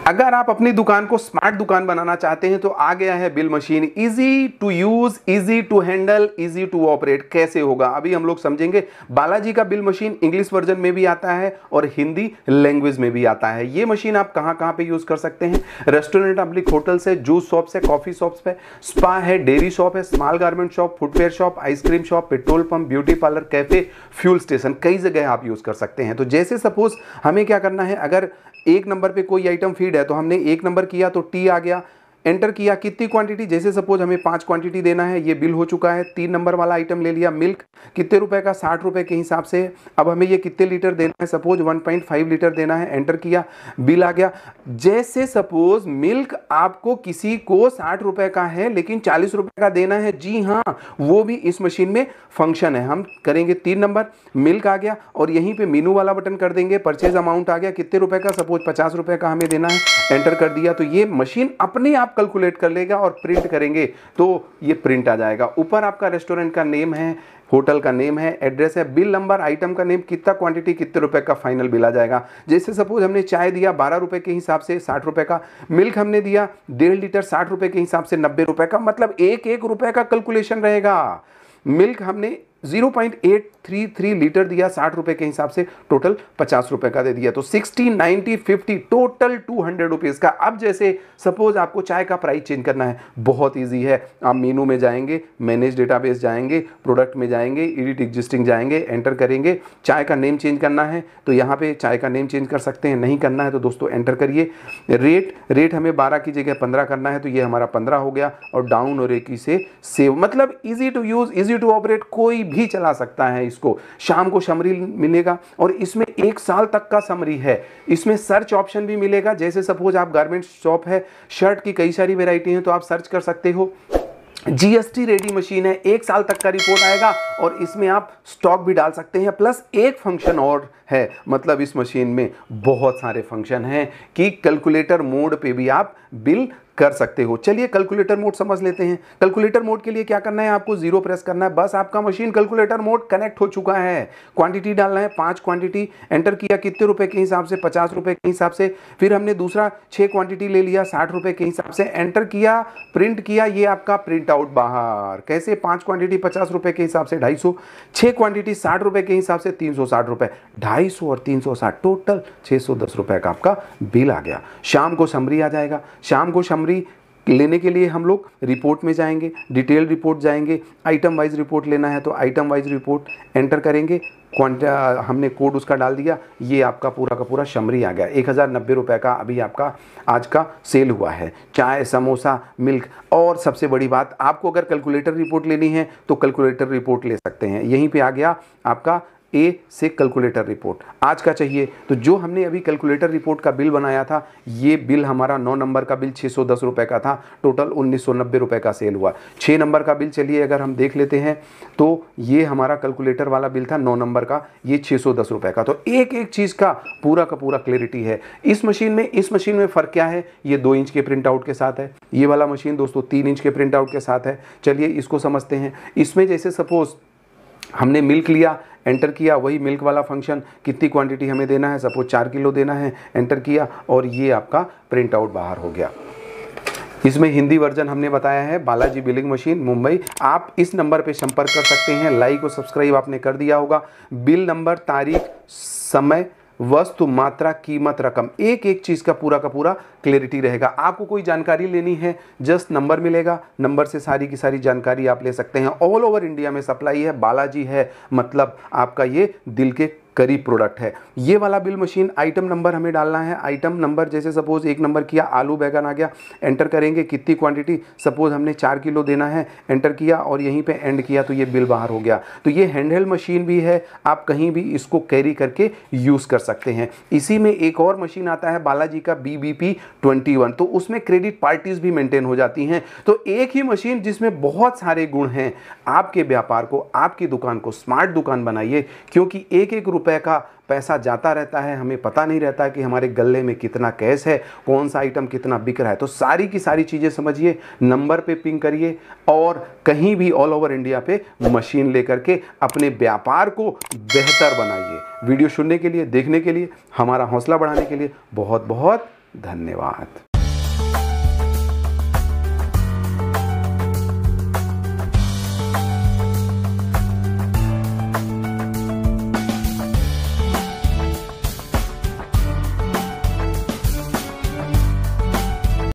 अगर आप अपनी दुकान को स्मार्ट दुकान बनाना चाहते हैं तो आ गया है bill machine. Easy to use, easy to handle, easy to operate. कैसे होगा अभी हम लोग समझेंगे। बालाजी का बिल मशीन इंग्लिश वर्जन में भी आता है और हिंदी लैंग्वेज में भी आता है। ये मशीन आप कहां कहां पे यूज कर सकते हैं? रेस्टोरेंट, पब्लिक होटल्स है, जूस शॉप्स है, कॉफी शॉप्स है, स्पा है, डेयरी शॉप है, small garment shop, footwear shop, ice cream shop, petrol pump, beauty parlour, cafe, fuel station, कई जगह आप यूज कर सकते हैं। तो जैसे सपोज हमें क्या करना है, अगर एक नंबर पे कोई आइटम फीड है तो हमने एक नंबर किया तो टी आ गया, एंटर किया, कितनी क्वांटिटी, जैसे सपोज हमें 5 क्वांटिटी देना है, ये बिल हो चुका है। 3 नंबर वाला आइटम ले लिया, मिल्क, कितने रुपए का, 60 रुपए के हिसाब से। अब हमें ये कितने लीटर देना है, सपोज 1.5 लीटर देना है, एंटर किया, बिल आ गया। जैसे सपोज मिल्क आपको किसी को 60 रुपए का है लेकिन 40 रुपए का देना है, जी हाँ, वो भी इस मशीन में फंक्शन है। हम करेंगे 3 नंबर, मिल्क आ गया और यहीं पे मेनू वाला बटन कर देंगे, परचेज अमाउंट आ गया, कितने रुपए का, सपोज 50 रुपए का हमें देना है, एंटर कर दिया। तो ये मशीन अपने आप कैलकुलेट कर लेगा और प्रिंट करेंगे तो ये प्रिंट आ जाएगा। ऊपर आपका रेस्टोरेंट का नेम है, होटल का नेम है, एड्रेस है, बिल नंबर, आइटम का नेम, कितना क्वांटिटी, कितने रुपए का फाइनल बिल आ जाएगा। जैसे सपोज हमने चाय दिया 12 रुपए के हिसाब से 60 रुपए का, मिल्क हमने दिया 1.5 लीटर 60 रुपए के हिसाब से 90 रुपए का, मतलब एक एक रुपए का कैलकुलेशन रहेगा। मिल्क हमने 0.833 लीटर दिया 60 रुपए के हिसाब से, टोटल 50 रुपए का दे दिया। तो 60, 90, 50, टोटल 200 रुपीज का। अब जैसे सपोज आपको चाय का प्राइस चेंज करना है, बहुत इजी है। आप मेनू में जाएंगे, मैनेज डेटाबेस जाएंगे, प्रोडक्ट में जाएंगे, एडिट एग्जिस्टिंग जाएंगे, एंटर करेंगे। चाय का नेम चेंज करना है तो यहाँ पे चाय का नेम चेंज कर सकते हैं, नहीं करना है तो दोस्तों एंटर करिए। रेट हमें 12 की जगह 15 करना है तो ये हमारा 15 हो गया और डाउन और एक से सेव, मतलब easy to use, easy to operate, कोई भी चला सकता है इसको। शाम को समरी मिलेगा और इसमें 1 साल तक का समरी है। इसमें सर्च ऑप्शन भी मिलेगा। जैसे सपोज आप गारमेंट शॉप है, शर्ट की कई सारी वैरायटी हैं तो आप सर्च कर सकते हो। जीएसटी रेडी मशीन है, 1 साल तक का रिपोर्ट आएगा और इसमें आप स्टॉक भी डाल सकते हैं। प्लस एक फंक्शन और है, मतलब इस मशीन में बहुत सारे फंक्शन हैं कि कैलकुलेटर मोड पे भी आप बिल कर सकते हो। चलिए कैलकुलेटर मोड समझ लेते हैं। कैलकुलेटर मोड के लिए क्या करना है, आपको 0 प्रेस करना है, बस आपका मशीन कैलकुलेटर मोड कनेक्ट हो चुका है। क्वांटिटी डालना है 5 क्वांटिटी, एंटर किया, कितने रुपए के हिसाब से, 50 रुपए के हिसाब से। फिर हमने दूसरा 6 क्वांटिटी ले लिया 60 रुपए के हिसाब से, एंटर किया, प्रिंट किया, ये आपका प्रिंट आउट बाहर। कैसे, 5 क्वांटिटी 50 रुपए के हिसाब से 250, 6 क्वांटिटी 60 रुपए के हिसाब से 360 रुपए, 250 और 360 टोटल 610 रुपए का आपका बिल आ गया। शाम को समरी आ जाएगा। शाम को समरी लेने के लिए हम लोग रिपोर्ट में जाएंगे, डिटेल रिपोर्ट जाएंगे, आइटम वाइज रिपोर्ट लेना है तो आइटम वाइज रिपोर्ट एंटर करेंगे। हमने कोड उसका डाल दिया, ये आपका पूरा का पूरा समरी आ गया। 1090 रुपए का अभी आपका आज का सेल हुआ है। चाय, समोसा, मिल्क। और सबसे बड़ी बात, आपको अगर कैलकुलेटर रिपोर्ट लेनी है तो कैलकुलेटर रिपोर्ट ले सकते हैं। यहीं पे आ गया आपका ए से कैलकुलेटर रिपोर्ट आज का चाहिए तो जो हमने अभी कैलकुलेटर रिपोर्ट का बिल बनाया था, ये बिल हमारा 9 नंबर का बिल 610 रुपए का था, टोटल 1990 रुपए का सेल हुआ। 6 नंबर का बिल चलिए अगर हम देख लेते हैं तो ये हमारा कैलकुलेटर वाला बिल था 9 नंबर का, ये 610 रुपए का। तो एक एक चीज़ का पूरा क्लैरिटी है इस मशीन में फ़र्क क्या है, ये 2 इंच के प्रिंट आउट के साथ है, ये वाला मशीन दोस्तों 3 इंच के प्रिंट आउट के साथ है। चलिए इसको समझते हैं। इसमें जैसे सपोज हमने मिल्क लिया, एंटर किया, वही मिल्क वाला फंक्शन, कितनी क्वांटिटी हमें देना है, सपोज 4 किलो देना है, एंटर किया और ये आपका प्रिंट आउट बाहर हो गया। इसमें हिंदी वर्जन हमने बताया है, बालाजी बिलिंग मशीन मुंबई। आप इस नंबर पे संपर्क कर सकते हैं। लाइक और सब्सक्राइब आपने कर दिया होगा। बिल नंबर, तारीख, समय, वस्तु, मात्रा, कीमत, रकम, एक एक चीज़ का पूरा क्लैरिटी रहेगा। आपको कोई जानकारी लेनी है, जस्ट नंबर मिलेगा, नंबर से सारी की सारी जानकारी आप ले सकते हैं। ऑल ओवर इंडिया में सप्लाई है, बालाजी है, मतलब आपका ये दिल के करीब प्रोडक्ट है। ये वाला बिल मशीन, आइटम नंबर हमें डालना है। आइटम नंबर जैसे सपोज 1 नंबर किया, आलू बैगन आ गया, एंटर करेंगे, कितनी क्वांटिटी, सपोज हमने 4 किलो देना है, एंटर किया और यहीं पे एंड किया तो ये बिल बाहर हो गया। तो ये हैंडहेल्ड मशीन भी है, आप कहीं भी इसको कैरी करके यूज़ कर सकते हैं। इसी में एक और मशीन आता है बालाजी का BBP 21, तो उसमें क्रेडिट पार्टीज भी मेंटेन हो जाती हैं। तो एक ही मशीन जिसमें बहुत सारे गुण हैं। आपके व्यापार को, आपकी दुकान को स्मार्ट दुकान बनाइए, क्योंकि एक एक रुपए का पैसा जाता रहता है, हमें पता नहीं रहता कि हमारे गले में कितना कैश है, कौन सा आइटम कितना बिक रहा है। तो सारी की सारी चीज़ें समझिए, नंबर पे पिंग करिए और कहीं भी ऑल ओवर इंडिया पे मशीन लेकर के अपने व्यापार को बेहतर बनाइए। वीडियो सुनने के लिए, देखने के लिए, हमारा हौसला बढ़ाने के लिए बहुत बहुत धन्यवाद।